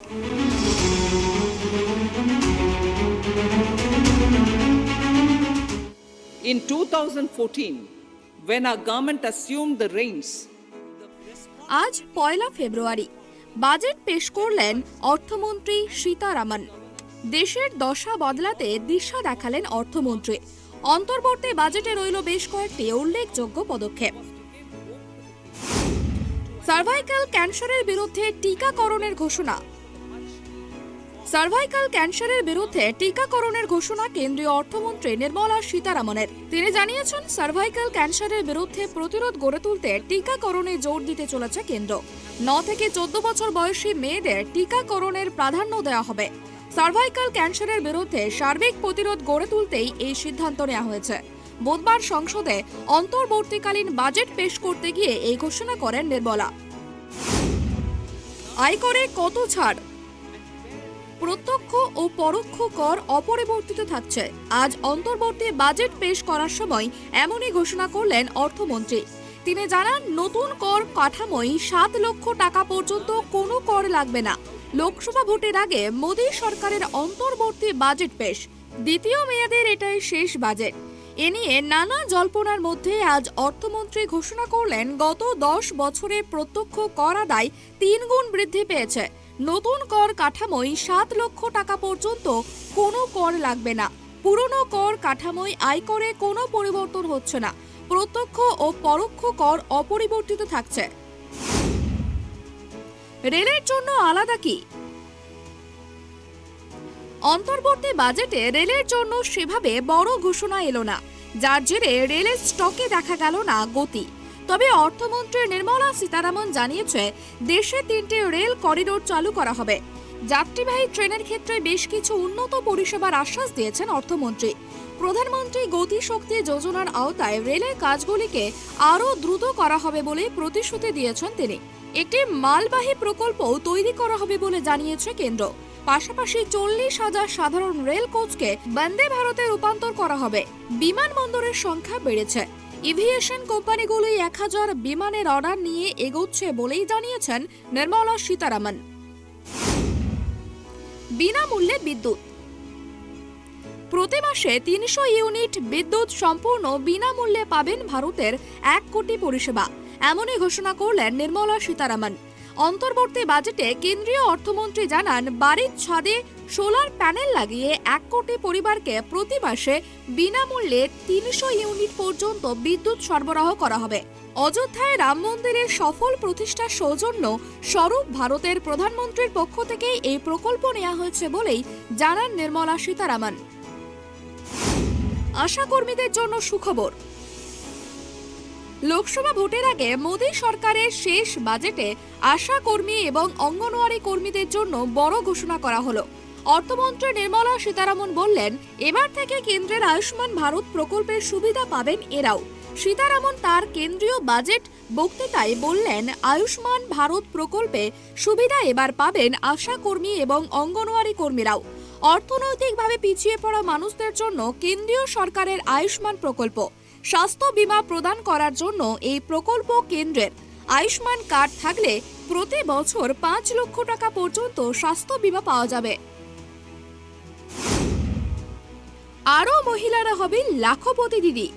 In 2014, when our government assumed the reins, আজ 1 ফেব্রুয়ারি budget পেশ করলেন অর্থমন্ত্রী সীতারামন। দেশের দশা বদলাতে দিশা দেখালেন অর্থমন্ত্রী। অন্তর্বর্তী বাজেটে রইল বেশ কয়েকটি উল্লেখযোগ্য পদক্ষেপ। সার্ভাইকাল ক্যান্সারের বিরুদ্ধে টিকাকরণের ঘোষণা। সার্ভাইকাল ক্যান্সারের বিরুদ্ধে টিকাকরণের ঘোষণা কেন্দ্রীয় অর্থমন্ত্রী নির্মলা সীতারামনের। তিনি জানিয়েছেন, সার্ভাইকাল ক্যান্সারের বিরুদ্ধে প্রতিরোধ গড়ে তুলতে টিকাকরণে জোর দিতে চলেছে কেন্দ্র। 9 থেকে 14 বছর বয়সী মেয়েদের টিকাকরণের প্রাধান্য দেওয়া হবে। সার্ভাইকাল ক্যান্সারের বিরুদ্ধে সার্বিক প্রতিরোধ গড়ে তুলতেই এই সিদ্ধান্ত নেওয়া হয়েছে। বুধবার সংসদে অন্তর্বর্তীকালীন বাজেট পেশ করতে গিয়ে এই ঘোষণা করেন নির্মলা। আয়করে কত ছাড়? প্রত্যক্ষ ও পরোক্ষ কর অপরিবর্তিত থাকছে। আজ অন্তর্বর্তী বাজেট পেশ করার সময় এমনই ঘোষণা করলেন অর্থমন্ত্রী। তিনি জানান, নতুন কর কাঠামোয় 7 লক্ষ টাকা পর্যন্ত কোনো কর লাগবে না। লোকসভা ভোটের আগে মোদী সরকারের অন্তর্বর্তী বাজেট পেশ। দ্বিতীয় মেয়াদের এটাই শেষ বাজেট। এ নিয়ে নানা জল্পনার মধ্যে আজ অর্থমন্ত্রী ঘোষণা করলেন, গত 10 বছরে প্রত্যক্ষ কর আদায় 3 গুণ বৃদ্ধি পেয়েছে। নতুন কর কাঠামোয় 7 লক্ষ টাকা পর্যন্ত কোনো কর লাগবে না। পুরনো কর কাঠামোয় আয়করে কোনো পরিবর্তন হচ্ছে না। প্রত্যক্ষ ও পরোক্ষ কর অপরিবর্তিত থাকছে। রেলের জন্য আলাদা কি? অন্তর্বর্তী বাজেটে রেলের জন্য সেভাবে বড় ঘোষণা এলো না, যার জেরে রেলের স্টকে দেখা গেল না গতি। তবে অর্থমন্ত্রী নির্মলা সীতারামন জানিয়েছে, দেশে 3টে রেল করিডোর চালু করা হবে। যাত্রীবাহী ট্রেনের ক্ষেত্রে বেশ কিছু উন্নত পরিষেবার আশ্বাস দিয়েছেন অর্থমন্ত্রী। প্রধানমন্ত্রী গতি শক্তি যোজনার আওতায় রেলের কাজগুলিকে আরও দ্রুত করা হবে বলে প্রতিশ্রুতি দিয়েছেন তিনি। একটি মালবাহী প্রকল্প তৈরি করা হবে বলে জানিয়েছে কেন্দ্র। পাশাপাশি 40,000 সাধারণ রেল কোচকে বন্দে ভারতে রূপান্তর করা হবে। বিমানবন্দরের সংখ্যা বেড়েছে। এভিয়েশন কোম্পানিগুলি 1000 বিমানের অর্ডার নিয়ে এগোচ্ছে বলেই জানিয়েছেন নির্মলা সীতারামন। বিনামূল্যে বিদ্যুৎ। প্রতি মাসে 300 ইউনিট বিদ্যুৎ সম্পূর্ণ বিনামূল্যে পাবেন ভারতের 1 কোটি পরিষেবা। এমনই ঘোষণা করলেন নির্মলা সীতারামন। অন্তর্বর্তী বাজেটে কেন্দ্রীয় অর্থমন্ত্রী জানান, বাড়ির ছাদে সোলার প্যানেল লাগিয়ে 1 কোটি পরিবারকে প্রতি মাসে বিনামূল্যে 300 ইউনিট পর্যন্ত বিদ্যুৎ সরবরাহ করা হবে। অযোধ্যায় রাম মন্দিরের সফল প্রতিষ্ঠার সৌজন্য স্বরূপ ভারতের প্রধানমন্ত্রীর পক্ষ থেকে এই প্রকল্প নেওয়া হয়েছে বলেই জানান নির্মলা সীতারামন। আশা কর্মীদের জন্য সুখবর। লোকসভা ভোটের আগে মোদী সরকারের শেষ বাজেটে আশা কর্মী এবং অঙ্গনওয়াড়ি কর্মীদের জন্য বড় ঘোষণা করা হলো। অর্থমন্ত্রী নির্মলা সীতারামন বললেন, এবার থেকে কেন্দ্রের আয়ুষ্মান ভারত প্রকল্পের সুবিধা পাবেন এরাও। সীতারামন তার কেন্দ্রীয় বাজেট বক্তৃতায় বললেন, আয়ুষ্মান ভারত প্রকল্পে সুবিধা এবার পাবেন আশা কর্মী এবং অঙ্গনওয়াড়ি কর্মীরাও। অর্থনৈতিকভাবে পিছিয়ে পড়া মানুষদের জন্য কেন্দ্রীয় সরকারের আয়ুষ্মান প্রকল্প। স্বাস্থ্য বীমা প্রদান করার জন্য এই প্রকল্প কেন্দ্রের। আয়ুষ্মান কার্ড থাকলে প্রতি বছর 5 লক্ষ টাকা পর্যন্ত স্বাস্থ্য বীমা পাওয়া যাবে। আরও মহিলারা হবেন লাখপতি দিদি।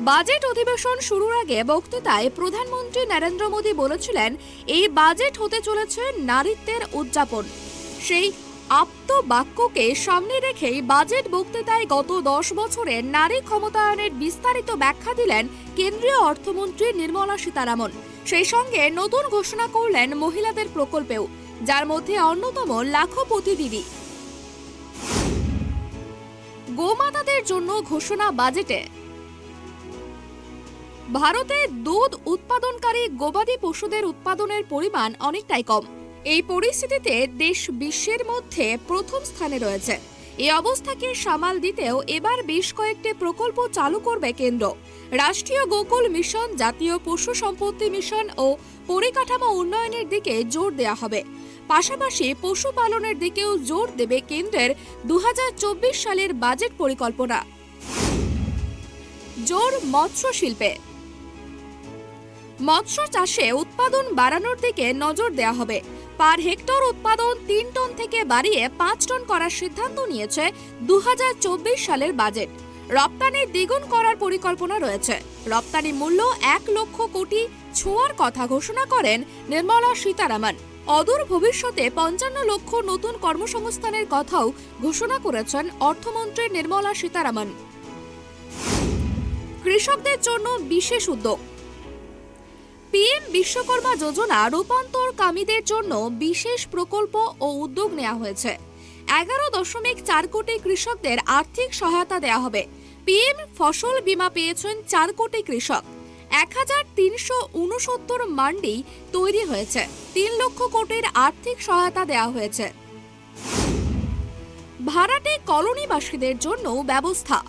বাজেট অধিবেশন শুরুর আগে বক্তৃতায় প্রধানমন্ত্রী নরেন্দ্র মোদী বলেছিলেন, এই বাজেট হতে চলেছে নারীত্বের উদযাপন। সেই আপ্ত বাক্যকে সামনে রেখেই বাজেট বক্তৃতায় গত 10 বছরের নারী ক্ষমতায়নের বিস্তারিত ব্যাখ্যা দিলেন কেন্দ্রীয় অর্থমন্ত্রী নির্মলা সীতারামন। সেই সঙ্গে নতুন ঘোষণা করলেন মহিলাদের প্রকল্পেও, যার মধ্যে অন্যতম লাখপতি দিদি। গোমাতাদের জন্য ঘোষণা বাজেটে। ভারতে দুধ উৎপাদনকারী গবাদি পশুদের উৎপাদনের পরিমাণ অনেকটাই কম। এই পরিস্থিতিতে দেশ বিশ্বের মধ্যে প্রথম স্থানে রয়েছে। এই অবস্থাকে সামাল দিতেও এবার বেশ কয়েকটি প্রকল্প চালু করবে কেন্দ্র। রাষ্ট্রীয় গোকুল মিশন, জাতীয় পশু সম্পত্তি মিশন ও পরিকাঠামো উন্নয়নের দিকে জোর দেওয়া হবে। পাশাপাশি পশুপালনের দিকেও জোর দেবে কেন্দ্রের 2024 সালের বাজেট পরিকল্পনা। জোর মৎস্য শিল্পে। মৎস্য চাষে উৎপাদন বাড়ানোর দিকে নজর দেওয়া হবে। পার হেক্টর উৎপাদন 3 টন থেকে বাড়িয়ে 5 টন করার সিদ্ধান্ত নিয়েছে 2024 সালের বাজেট। রপ্তানি দ্বিগুণ করার পরিকল্পনা রয়েছে। রপ্তানি মূল্য 1 লক্ষ কোটি ছোঁয়ার কথা ঘোষণা করেন নির্মলা সীতারামন। অদূর ভবিষ্যতে 55 লক্ষ নতুন কর্মসংস্থানের কথাও ঘোষণা করেছেন অর্থমন্ত্রী নির্মলা সীতারামন। কৃষকদের জন্য বিশেষ উদ্যোগ। পিএম বিশ্বকর্মা যোজনা রূপান্তরকামীদের জন্য বিশেষ প্রকল্প ও উদ্যোগ নেওয়া হয়েছে। 11.4 কোটি কৃষকদের আর্থিক সহায়তা দেওয়া হবে। পিএম ফসল বীমা পেয়েছেন 4 কোটি কৃষক। 1369 মান্ডি তৈরি হয়েছে। 3 লক্ষ কোটির আর্থিক সহায়তা দেওয়া হয়েছে। ভাড়াটে কলোনিবাসীদের জন্য ব্যবস্থা।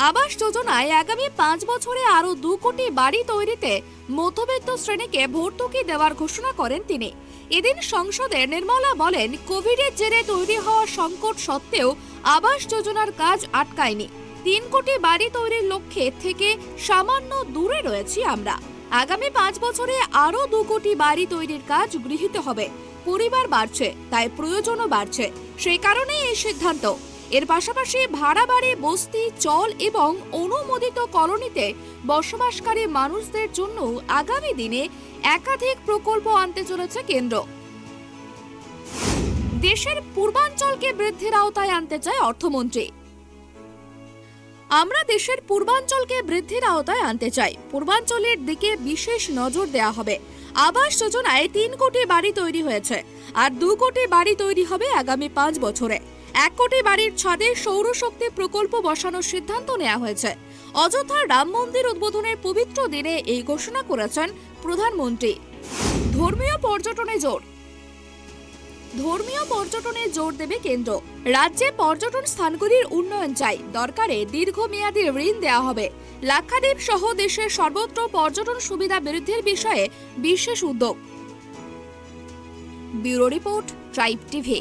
আবাস যোজনায় আগামী 5 বছরে আরো 2 কোটি বাড়ি তৈরিতে মধ্যবিত্ত শ্রেণীকে ভর্তুকি দেওয়ার ঘোষণা করেন তিনি। এদিন সংসদে নির্মলা বলেন, কোভিডের জেরে তৈরি হওয়া সংকট সত্ত্বেও আবাস যোজনার কাজ আটকায়নি। 3 কোটি বাড়ি তৈরির লক্ষ্যে থেকে সামান্য দূরে রয়েছি আমরা। আগামী 5 বছরে আরো 2 কোটি বাড়ি তৈরির কাজ গৃহীত হবে। পরিবার বাড়ছে, তাই প্রয়োজনও বাড়ছে, সেই কারণেই এই সিদ্ধান্ত। এর পাশাপাশি ভাড়া বাড়ি, বস্তি, চল এবং অনুমোদিত কলোনিতে বসবাসকারী মানুষদের জন্য আগামী দিনে একাধিক প্রকল্প আনতে চলেছে কেন্দ্র। দেশের পূর্বাঞ্চলকে বৃদ্ধির আওতায় আনতে চায় অর্থমন্ত্রী। আমরা দেশের পূর্বাঞ্চলকে বৃদ্ধির আওতায় আনতে চাই। পূর্বাঞ্চলের দিকে বিশেষ নজর দেওয়া হবে। আবাস যোজনায় 3 কোটি বাড়ি তৈরি হয়েছে, আর 2 কোটি বাড়ি তৈরি হবে আগামী 5 বছরে। 1 কোটি বাড়ির ছাদে সৌরশক্তি প্রকল্প বসানোর সিদ্ধান্ত নেওয়া হয়েছে। অযোধ্যার রাম মন্দির উদ্বোধনের পবিত্র দিনে এই ঘোষণা করেছেন প্রধানমন্ত্রী। ধর্মীয় পর্যটনে জোর দেবে কেন্দ্র। রাজ্যে পর্যটন স্থানগুলির উন্নয়ন চাই। দরকারে দীর্ঘমেয়াদী ঋণ দেওয়া হবে। লাক্ষাদ্বীপ সহ দেশের সর্বত্র পর্যটন সুবিধা বৃদ্ধির বিষয়ে বিশেষ উদ্যোগ। Bureau report, tribe TV.